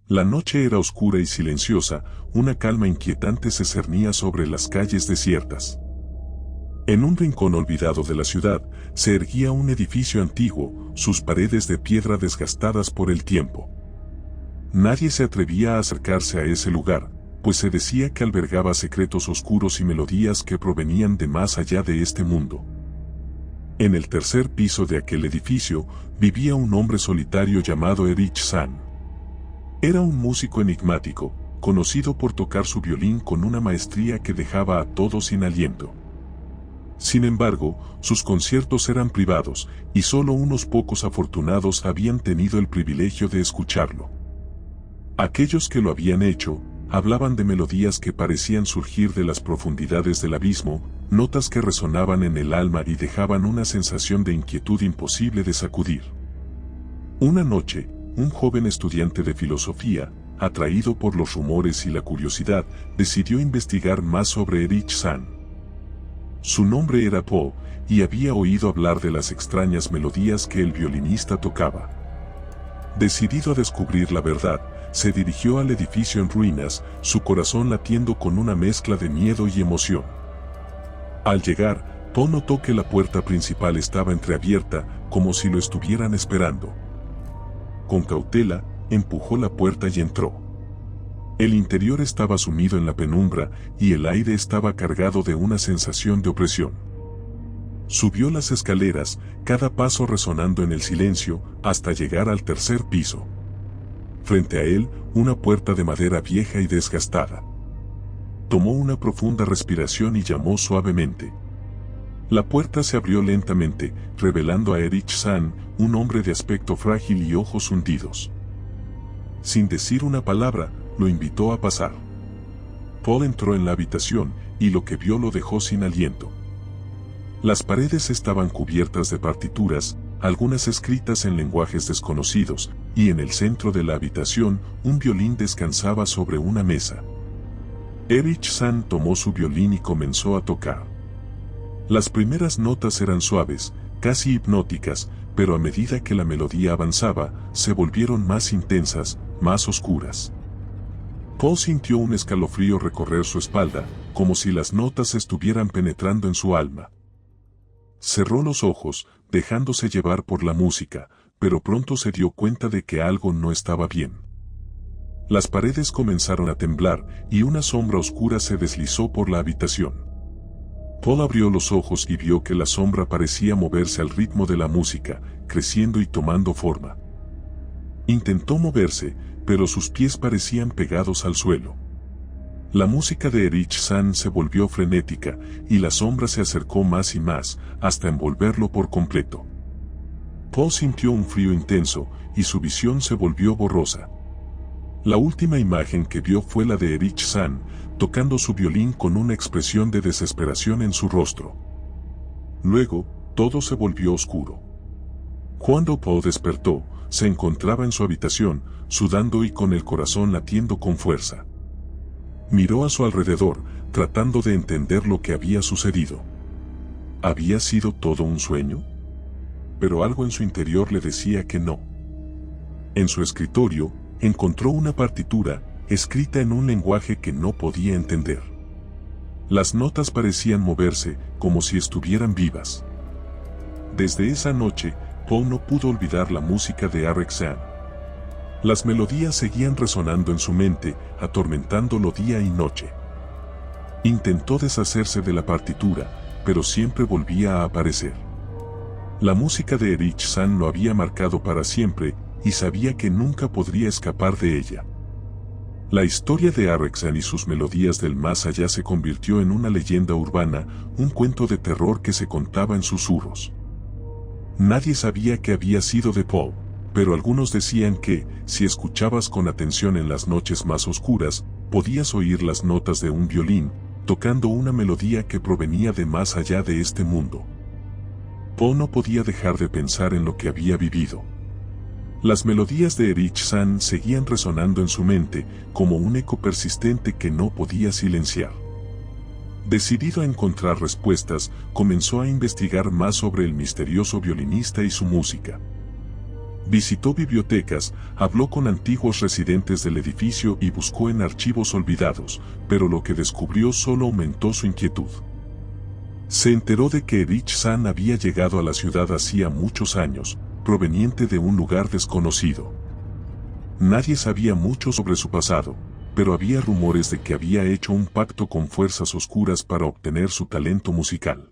La noche era oscura y silenciosa, una calma inquietante se cernía sobre las calles desiertas. En un rincón olvidado de la ciudad, se erguía un edificio antiguo, sus paredes de piedra desgastadas por el tiempo. Nadie se atrevía a acercarse a ese lugar, pues se decía que albergaba secretos oscuros y melodías que provenían de más allá de este mundo. En el tercer piso de aquel edificio, vivía un hombre solitario llamado Erich San. Era un músico enigmático, conocido por tocar su violín con una maestría que dejaba a todos sin aliento. Sin embargo, sus conciertos eran privados, y solo unos pocos afortunados habían tenido el privilegio de escucharlo. Aquellos que lo habían hecho, hablaban de melodías que parecían surgir de las profundidades del abismo, notas que resonaban en el alma y dejaban una sensación de inquietud imposible de sacudir. Una noche, un joven estudiante de filosofía, atraído por los rumores y la curiosidad, decidió investigar más sobre Erich San. Su nombre era Paul, y había oído hablar de las extrañas melodías que el violinista tocaba. Decidido a descubrir la verdad, se dirigió al edificio en ruinas, su corazón latiendo con una mezcla de miedo y emoción. Al llegar, Paul notó que la puerta principal estaba entreabierta, como si lo estuvieran esperando. Con cautela, empujó la puerta y entró. El interior estaba sumido en la penumbra, y el aire estaba cargado de una sensación de opresión. Subió las escaleras, cada paso resonando en el silencio, hasta llegar al tercer piso. Frente a él, una puerta de madera vieja y desgastada. Tomó una profunda respiración y llamó suavemente. La puerta se abrió lentamente, revelando a Erich San, un hombre de aspecto frágil y ojos hundidos. Sin decir una palabra, lo invitó a pasar. Paul entró en la habitación, y lo que vio lo dejó sin aliento. Las paredes estaban cubiertas de partituras, algunas escritas en lenguajes desconocidos, y en el centro de la habitación, un violín descansaba sobre una mesa. Erich San tomó su violín y comenzó a tocar. Las primeras notas eran suaves, casi hipnóticas, pero a medida que la melodía avanzaba, se volvieron más intensas, más oscuras. Paul sintió un escalofrío recorrer su espalda, como si las notas estuvieran penetrando en su alma. Cerró los ojos, dejándose llevar por la música, pero pronto se dio cuenta de que algo no estaba bien. Las paredes comenzaron a temblar, y una sombra oscura se deslizó por la habitación. Paul abrió los ojos y vio que la sombra parecía moverse al ritmo de la música, creciendo y tomando forma. Intentó moverse, pero sus pies parecían pegados al suelo. La música de Erich San se volvió frenética, y la sombra se acercó más y más, hasta envolverlo por completo. Paul sintió un frío intenso, y su visión se volvió borrosa. La última imagen que vio fue la de Erich San, tocando su violín con una expresión de desesperación en su rostro. Luego, todo se volvió oscuro. Cuando Paul despertó, se encontraba en su habitación, sudando y con el corazón latiendo con fuerza. Miró a su alrededor, tratando de entender lo que había sucedido. ¿Había sido todo un sueño? Pero algo en su interior le decía que no. En su escritorio, encontró una partitura, escrita en un lenguaje que no podía entender. Las notas parecían moverse, como si estuvieran vivas. Desde esa noche, Paul no pudo olvidar la música de Erich San. Las melodías seguían resonando en su mente, atormentándolo día y noche. Intentó deshacerse de la partitura, pero siempre volvía a aparecer. La música de Erich San lo había marcado para siempre, y sabía que nunca podría escapar de ella. La historia de Erich San y sus melodías del más allá se convirtió en una leyenda urbana, un cuento de terror que se contaba en susurros. Nadie sabía qué había sido de Paul, pero algunos decían que, si escuchabas con atención en las noches más oscuras, podías oír las notas de un violín, tocando una melodía que provenía de más allá de este mundo. Paul no podía dejar de pensar en lo que había vivido. Las melodías de Erich San seguían resonando en su mente, como un eco persistente que no podía silenciar. Decidido a encontrar respuestas, comenzó a investigar más sobre el misterioso violinista y su música. Visitó bibliotecas, habló con antiguos residentes del edificio y buscó en archivos olvidados, pero lo que descubrió solo aumentó su inquietud. Se enteró de que Erich-san había llegado a la ciudad hacía muchos años, proveniente de un lugar desconocido. Nadie sabía mucho sobre su pasado, pero había rumores de que había hecho un pacto con fuerzas oscuras para obtener su talento musical.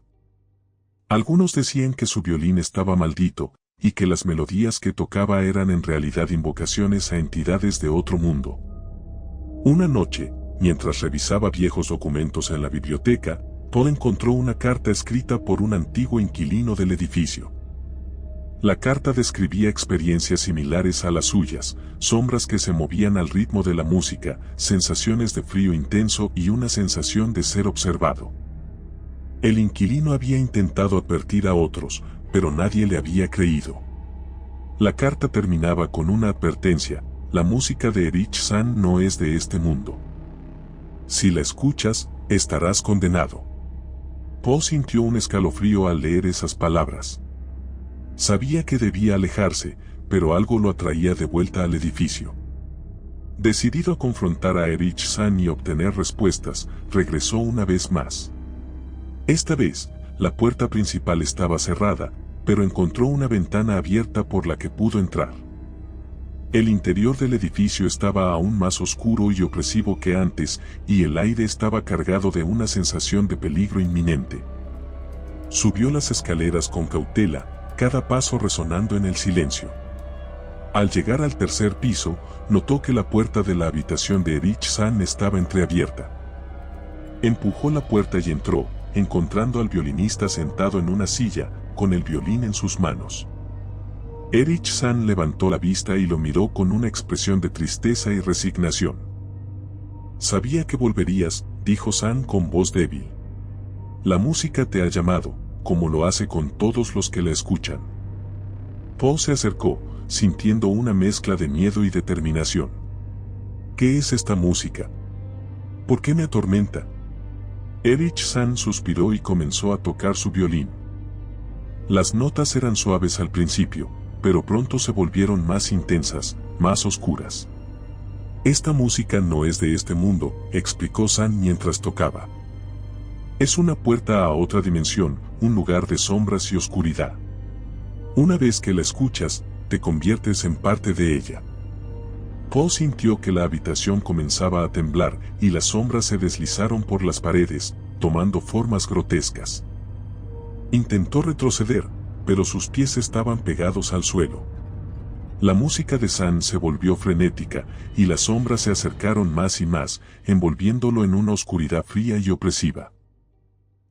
Algunos decían que su violín estaba maldito, y que las melodías que tocaba eran en realidad invocaciones a entidades de otro mundo. Una noche, mientras revisaba viejos documentos en la biblioteca, Paul encontró una carta escrita por un antiguo inquilino del edificio. La carta describía experiencias similares a las suyas, sombras que se movían al ritmo de la música, sensaciones de frío intenso y una sensación de ser observado. El inquilino había intentado advertir a otros, pero nadie le había creído. La carta terminaba con una advertencia: la música de Erich-san no es de este mundo. Si la escuchas, estarás condenado. Paul sintió un escalofrío al leer esas palabras. Sabía que debía alejarse, pero algo lo atraía de vuelta al edificio. Decidido a confrontar a Erich-san y obtener respuestas, regresó una vez más. Esta vez, la puerta principal estaba cerrada, pero encontró una ventana abierta por la que pudo entrar. El interior del edificio estaba aún más oscuro y opresivo que antes, y el aire estaba cargado de una sensación de peligro inminente. Subió las escaleras con cautela, cada paso resonando en el silencio. Al llegar al tercer piso, notó que la puerta de la habitación de Erich-san estaba entreabierta. Empujó la puerta y entró, encontrando al violinista sentado en una silla, con el violín en sus manos. Erich-san levantó la vista y lo miró con una expresión de tristeza y resignación. «Sabía que volverías», dijo San con voz débil. «La música te ha llamado, como lo hace con todos los que la escuchan». Paul se acercó, sintiendo una mezcla de miedo y determinación. «¿Qué es esta música? ¿Por qué me atormenta?». Erich-san suspiró y comenzó a tocar su violín. Las notas eran suaves al principio, pero pronto se volvieron más intensas, más oscuras. «Esta música no es de este mundo», explicó San mientras tocaba. «Es una puerta a otra dimensión, un lugar de sombras y oscuridad. Una vez que la escuchas, te conviertes en parte de ella». Paul sintió que la habitación comenzaba a temblar y las sombras se deslizaron por las paredes, tomando formas grotescas. Intentó retroceder, pero sus pies estaban pegados al suelo. La música de San se volvió frenética, y las sombras se acercaron más y más, envolviéndolo en una oscuridad fría y opresiva.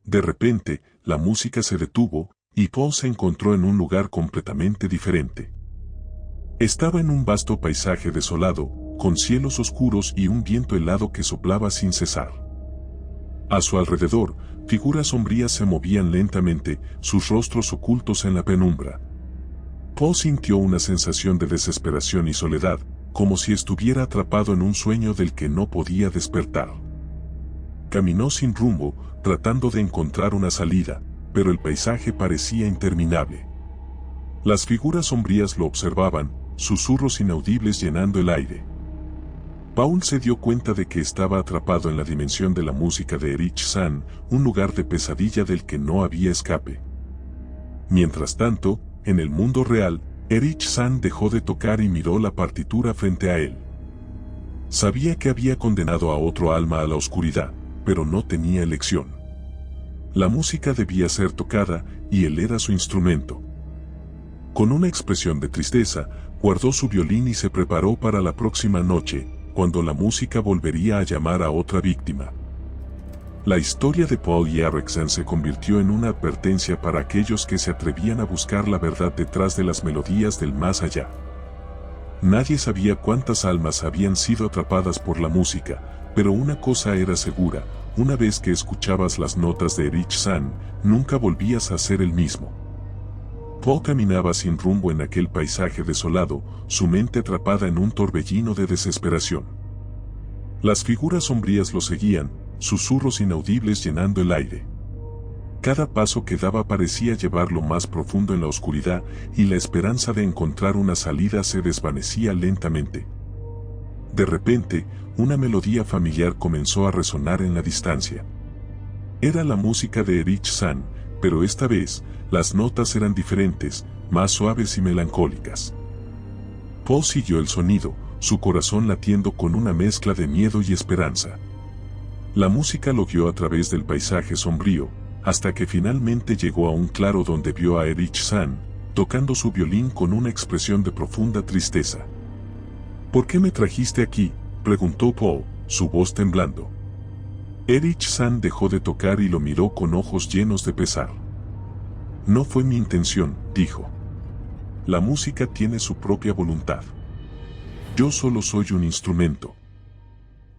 De repente, la música se detuvo, y Paul se encontró en un lugar completamente diferente. Estaba en un vasto paisaje desolado, con cielos oscuros y un viento helado que soplaba sin cesar. A su alrededor, figuras sombrías se movían lentamente, sus rostros ocultos en la penumbra. Paul sintió una sensación de desesperación y soledad, como si estuviera atrapado en un sueño del que no podía despertar. Caminó sin rumbo, tratando de encontrar una salida, pero el paisaje parecía interminable. Las figuras sombrías lo observaban, susurros inaudibles llenando el aire. Paul se dio cuenta de que estaba atrapado en la dimensión de la música de Erich-san, un lugar de pesadilla del que no había escape. Mientras tanto, en el mundo real, Erich-san dejó de tocar y miró la partitura frente a él. Sabía que había condenado a otro alma a la oscuridad, pero no tenía elección. La música debía ser tocada, y él era su instrumento. Con una expresión de tristeza, guardó su violín y se preparó para la próxima noche, cuando la música volvería a llamar a otra víctima. La historia de Paul y Erich-san se convirtió en una advertencia para aquellos que se atrevían a buscar la verdad detrás de las melodías del más allá. Nadie sabía cuántas almas habían sido atrapadas por la música, pero una cosa era segura: una vez que escuchabas las notas de Erich-san, nunca volvías a ser el mismo. Paul caminaba sin rumbo en aquel paisaje desolado, su mente atrapada en un torbellino de desesperación. Las figuras sombrías lo seguían, susurros inaudibles llenando el aire. Cada paso que daba parecía llevarlo más profundo en la oscuridad y la esperanza de encontrar una salida se desvanecía lentamente. De repente, una melodía familiar comenzó a resonar en la distancia. Era la música de Erich-san, pero esta vez, las notas eran diferentes, más suaves y melancólicas. Paul siguió el sonido, su corazón latiendo con una mezcla de miedo y esperanza. La música lo guió a través del paisaje sombrío, hasta que finalmente llegó a un claro donde vio a Erich-san, tocando su violín con una expresión de profunda tristeza. ¿Por qué me trajiste aquí?, preguntó Paul, su voz temblando. Erich-san dejó de tocar y lo miró con ojos llenos de pesar. No fue mi intención, dijo. La música tiene su propia voluntad. Yo solo soy un instrumento.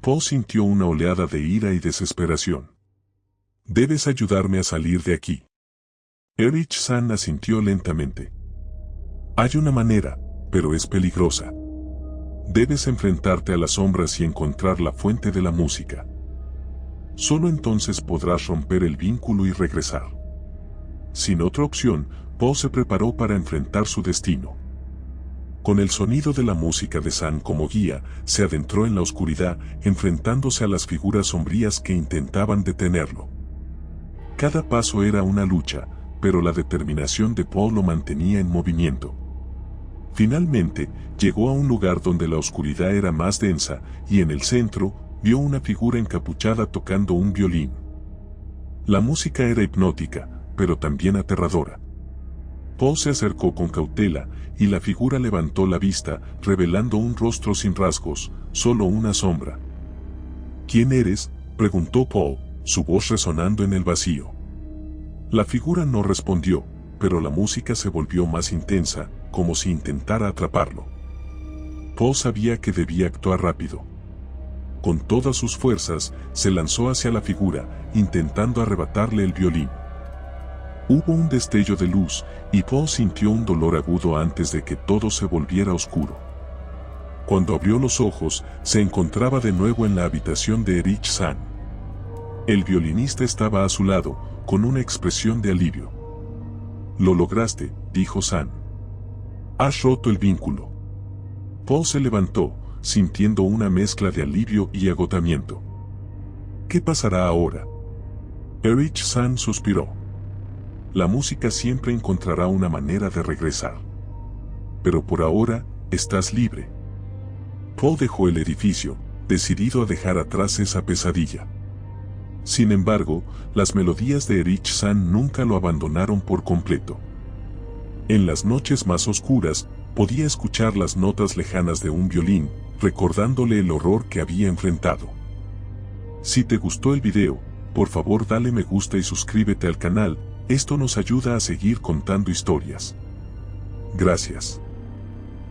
Paul sintió una oleada de ira y desesperación. Debes ayudarme a salir de aquí. Erich-san asintió lentamente. Hay una manera, pero es peligrosa. Debes enfrentarte a las sombras y encontrar la fuente de la música. Solo entonces podrás romper el vínculo y regresar. Sin otra opción, Paul se preparó para enfrentar su destino. Con el sonido de la música de San como guía, se adentró en la oscuridad, enfrentándose a las figuras sombrías que intentaban detenerlo. Cada paso era una lucha, pero la determinación de Paul lo mantenía en movimiento. Finalmente, llegó a un lugar donde la oscuridad era más densa, y en el centro, vio una figura encapuchada tocando un violín. La música era hipnótica, pero también aterradora. Paul se acercó con cautela, y la figura levantó la vista, revelando un rostro sin rasgos, solo una sombra. ¿Quién eres?, preguntó Paul, su voz resonando en el vacío. La figura no respondió, pero la música se volvió más intensa, como si intentara atraparlo. Paul sabía que debía actuar rápido. Con todas sus fuerzas, se lanzó hacia la figura, intentando arrebatarle el violín. Hubo un destello de luz, y Paul sintió un dolor agudo antes de que todo se volviera oscuro. Cuando abrió los ojos, se encontraba de nuevo en la habitación de Erich-san. El violinista estaba a su lado, con una expresión de alivio. «Lo lograste», dijo San. «Has roto el vínculo». Paul se levantó, sintiendo una mezcla de alivio y agotamiento. ¿Qué pasará ahora? Erich-san suspiró. La música siempre encontrará una manera de regresar. Pero por ahora, estás libre. Paul dejó el edificio, decidido a dejar atrás esa pesadilla. Sin embargo, las melodías de Erich-san nunca lo abandonaron por completo. En las noches más oscuras, podía escuchar las notas lejanas de un violín, recordándole el horror que había enfrentado. Si te gustó el video, por favor dale me gusta y suscríbete al canal, esto nos ayuda a seguir contando historias. Gracias.